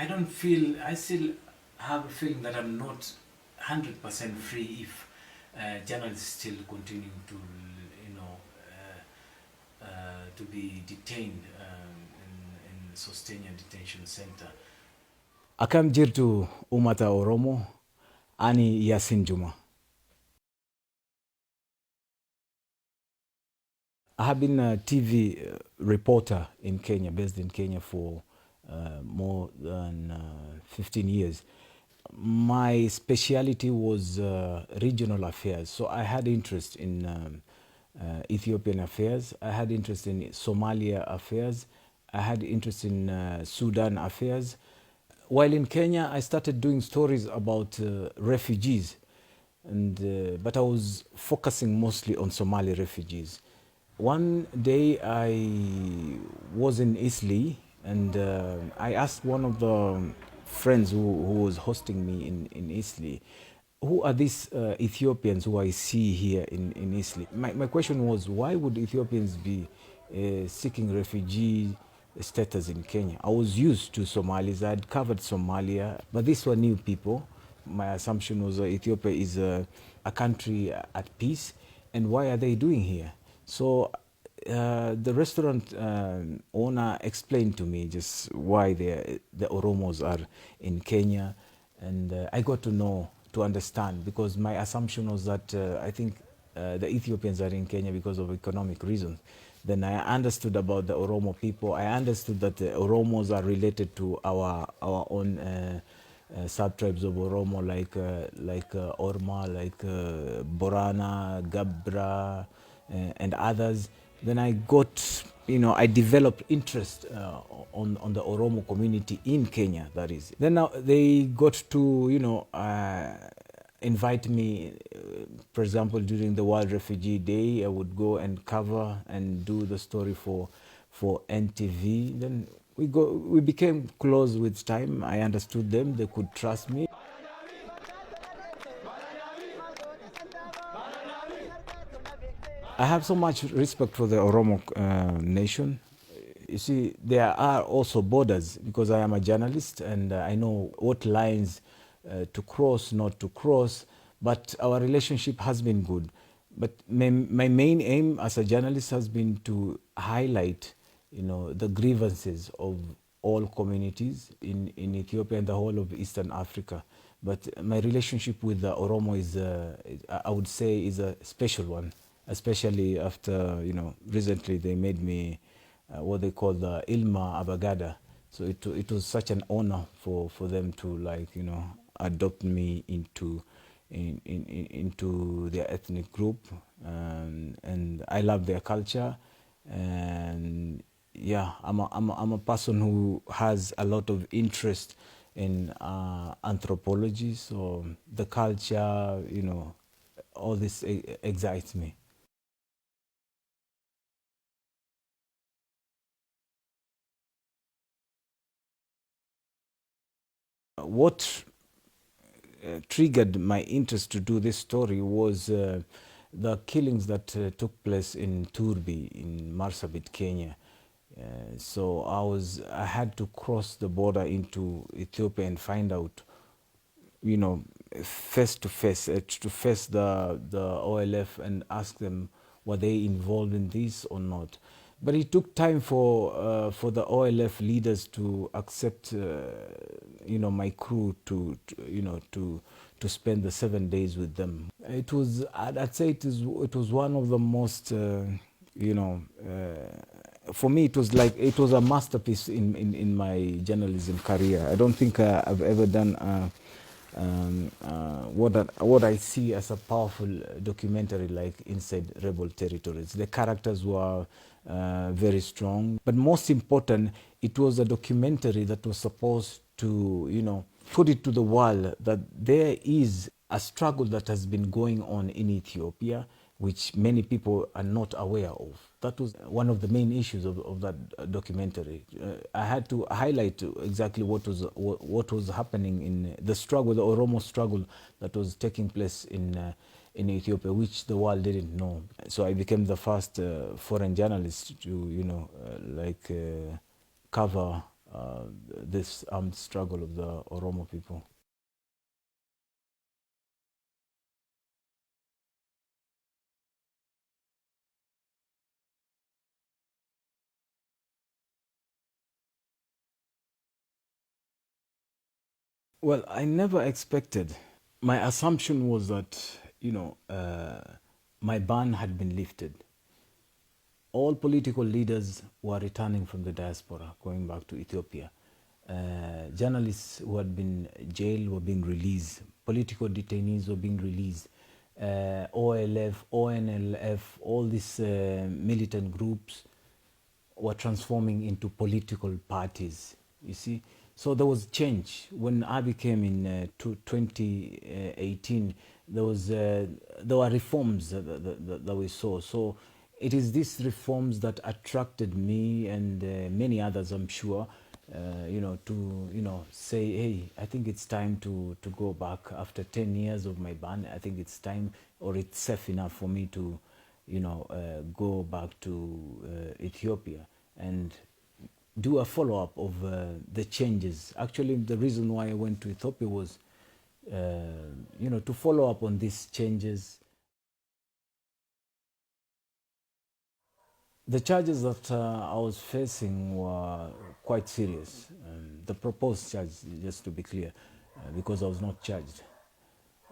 I don't feel, I still have a feeling that I'm not 100% free if journalists still continue to, you know, to be detained in Sostenia Detention Center. Akkam jirtu uummata Oromoo, ani Yassin Juma. I have been a TV reporter in Kenya, based in Kenya for more than 15 years. My speciality was regional affairs, so I had interest in Ethiopian affairs, I had interest in Somalia affairs, I had interest in Sudan affairs. While in Kenya, I started doing stories about refugees, but I was focusing mostly on Somali refugees. One day I was in Isli, and I asked one of the friends who was hosting me in Isli, who are these Ethiopians who I see here in Isli? My question was, why would Ethiopians be seeking refugee status in Kenya? I was used to Somalis, I had covered Somalia, but these were new people. My assumption was Ethiopia is a country at peace, and why are they doing here? So the restaurant owner explained to me just why the Oromos are in Kenya, and I got to understand, because my assumption was that I think the Ethiopians are in Kenya because of economic reasons. Then I understood about the Oromo people. I understood that the Oromos are related to our own sub-tribes of Oromo, like Orma, like Borana, Gabra, and others. Then I got, I developed interest on the Oromo community in Kenya, that is. Then now they got to, invite me, for example, during the World Refugee Day, I would go and cover and do the story for NTV. Then we became close with time. I understood them, they could trust me. I have so much respect for the Oromo nation. You see, there are also borders, because I am a journalist and I know what lines to cross, not to cross, but our relationship has been good. But my main aim as a journalist has been to highlight, the grievances of all communities in Ethiopia and the whole of Eastern Africa. But my relationship with the Oromo is, I would say, is a special one, especially after, recently they made me what they call the Ilma Abagada. So it was such an honor for them to adopt me into their ethnic group, and I love their culture, and yeah, I'm a person who has a lot of interest in anthropology, so the culture, all this excites me. What triggered my interest to do this story was the killings that took place in Turbi in Marsabit, Kenya. So I had to cross the border into Ethiopia and find out, face to face the OLF and ask them, were they involved in this or not. But it took time for the OLF leaders to accept, my crew to spend the 7 days with them. It was, I'd say, it was one of the most, for me, it was a masterpiece in my journalism career. I don't think I've ever done what I see as a powerful documentary like Inside Rebel Territories. The characters were very strong, but most important, it was a documentary that was supposed to, put it to the world that there is a struggle that has been going on in Ethiopia, which many people are not aware of. That was one of the main issues of that documentary. I had to highlight exactly what was happening in the struggle, the Oromo struggle that was taking place in Ethiopia, which the world didn't know. So I became the first foreign journalist to, cover this armed struggle of the Oromo people. Well, I never expected. My assumption was that, my ban had been lifted. All political leaders were returning from the diaspora, going back to Ethiopia. Journalists who had been jailed were being released. Political detainees were being released. OLF, ONLF, all these militant groups were transforming into political parties, you see. So there was change. When Abiy came in 2018, there were reforms that we saw. So it is these reforms that attracted me and many others, I'm sure, to say, hey, I think it's time to go back after 10 years of my ban. I think it's time, or it's safe enough for me to go back to Ethiopia and do a follow-up of the changes. Actually, the reason why I went to Ethiopia was, to follow up on these changes. The charges that I was facing were quite serious. The proposed charge, just to be clear, because I was not charged.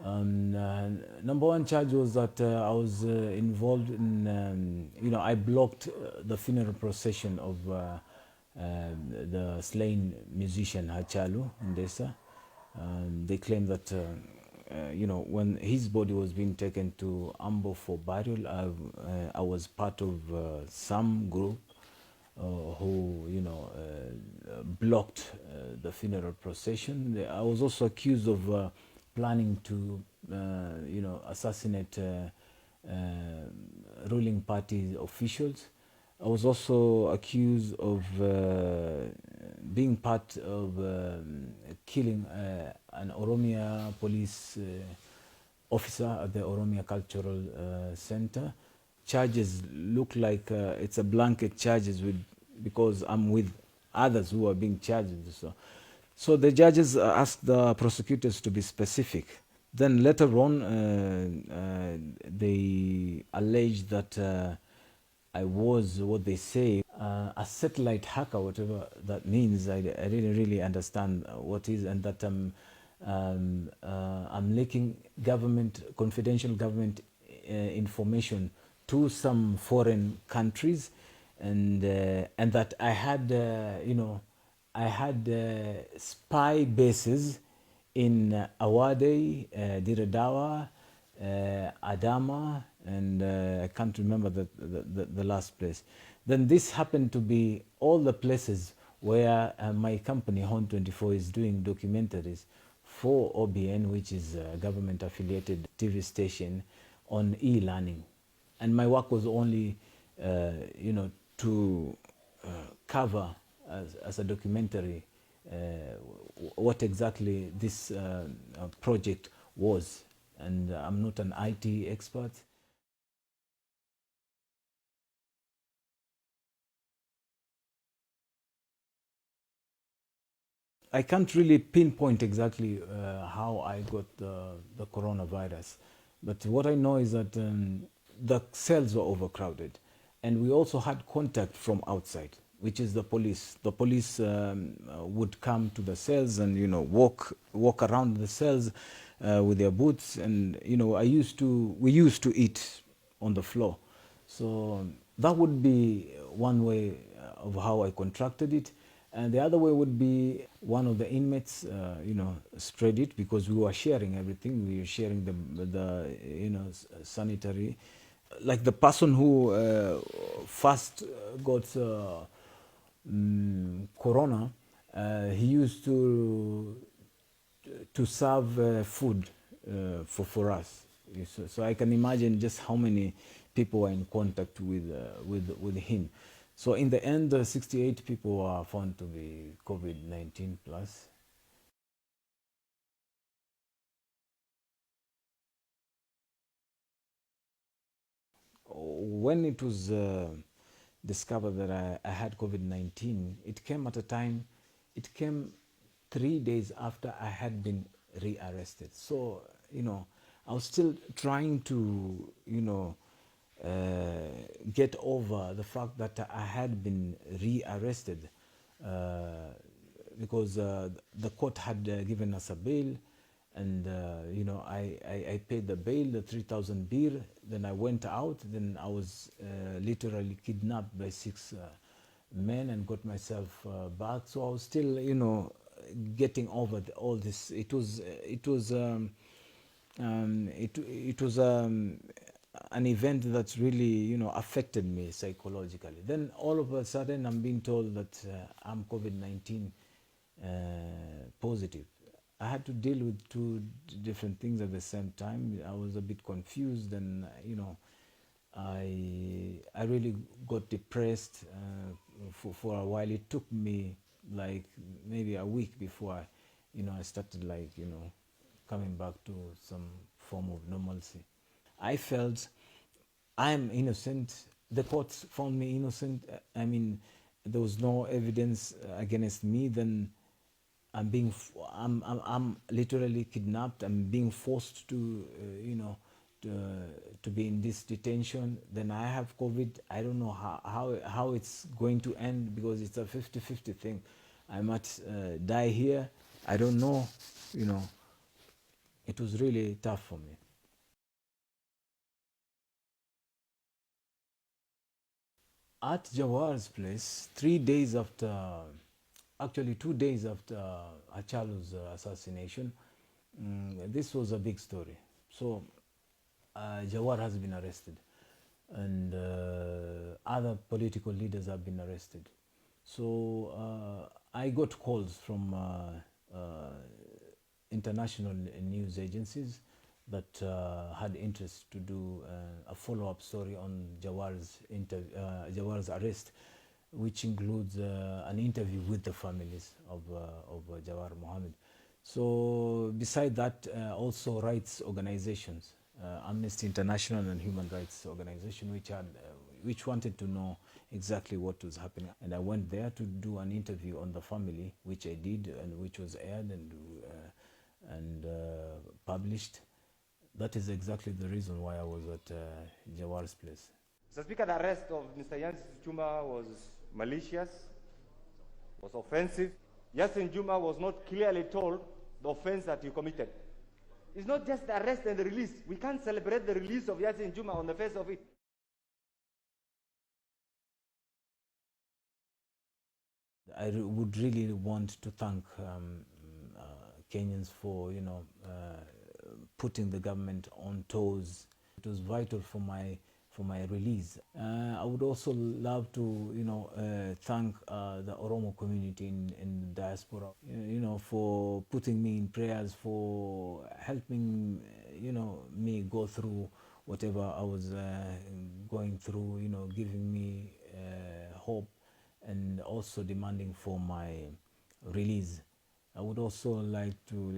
Number one charge was that I was involved in, I blocked the funeral procession of the slain musician Hachaluu Hundessa. They claim that, when his body was being taken to Ambo for burial, I was part of some group who, blocked the funeral procession. I was also accused of planning to, assassinate ruling party officials. I was also accused of being part of killing an Oromia police officer at the Oromia Cultural Center. Charges look like it's a blanket charges because I'm with others who are being charged. So the judges asked the prosecutors to be specific. Then later on, they alleged that I was what they say a satellite hacker, whatever that means. I didn't really understand what is, and that I'm leaking confidential government information to some foreign countries, and that I had I had spy bases in Awade, Diradawa, Adama, and I can't remember the last place. Then this happened to be all the places where my company Hon24 is doing documentaries for OBN, which is a government affiliated TV station, on e-learning. And my work was only to cover as a documentary what exactly this project was. And I'm not an IT expert. I can't really pinpoint exactly how I got the coronavirus, but what I know is that the cells were overcrowded, and we also had contact from outside, which is the police. The police would come to the cells and walk around the cells with their boots, and we used to eat on the floor, so that would be one way of how I contracted it. And the other way would be one of the inmates, spread it, because we were sharing everything. We were sharing the sanitary. Like the person who first got corona, he used to serve food for us. So I can imagine just how many people were in contact with him. So in the end, 68 people were found to be COVID-19 plus. When it was discovered that I had COVID-19, it came at a time it came 3 days after I had been rearrested. So, I was still trying to, get over the fact that I had been rearrested because the court had given us a bail, and I paid the bail, the 3,000 birr. Then I went out. Then I was literally kidnapped by six men and got myself back. So I was still, getting over all this. It was an event that really, affected me psychologically. Then all of a sudden, I'm being told that I'm COVID-19 positive. I had to deal with two different things at the same time. I was a bit confused, and I really got depressed for a while. It took me like maybe a week before I started coming back to some form of normalcy. I felt I'm innocent. The court found me innocent. I mean, there was no evidence against me. Then I'm literally kidnapped. I'm being forced to to be in this detention. Then I have COVID. I don't know how it's going to end, because it's a 50-50 thing. I might die here. I don't know. It was really tough for me. At Jawar's place, 3 days after, actually 2 days after Hachaluu's assassination, this was a big story. So Jawar has been arrested, and other political leaders have been arrested. So I got calls from international news agencies that had interest to do a follow-up story on Jawar's arrest, which includes an interview with the families of Jawar Mohammed. So beside that, also rights organizations, Amnesty International and Human Rights Organization, which wanted to know exactly what was happening. And I went there to do an interview on the family, which I did, and which was aired and published. That is exactly the reason why I was at Jawar's place. Mr. Speaker, the arrest of Mr. Yassin Juma was malicious, was offensive. Yassin Juma was not clearly told the offense that he committed. It's not just the arrest and the release. We can't celebrate the release of Yassin Juma on the face of it. I would really want to thank Kenyans for putting the government on toes. It was vital for my release. I would also love to thank the Oromo community in diaspora, for putting me in prayers, for helping me go through whatever I was going through, giving me hope, and also demanding for my release. I would also like to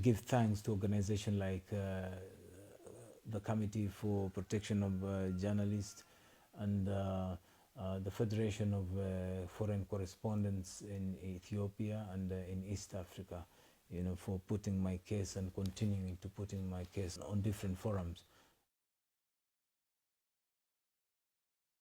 give thanks to organizations like the Committee for Protection of Journalists and the Federation of Foreign Correspondents in Ethiopia and in East Africa, for putting my case and continuing to putting my case on different forums.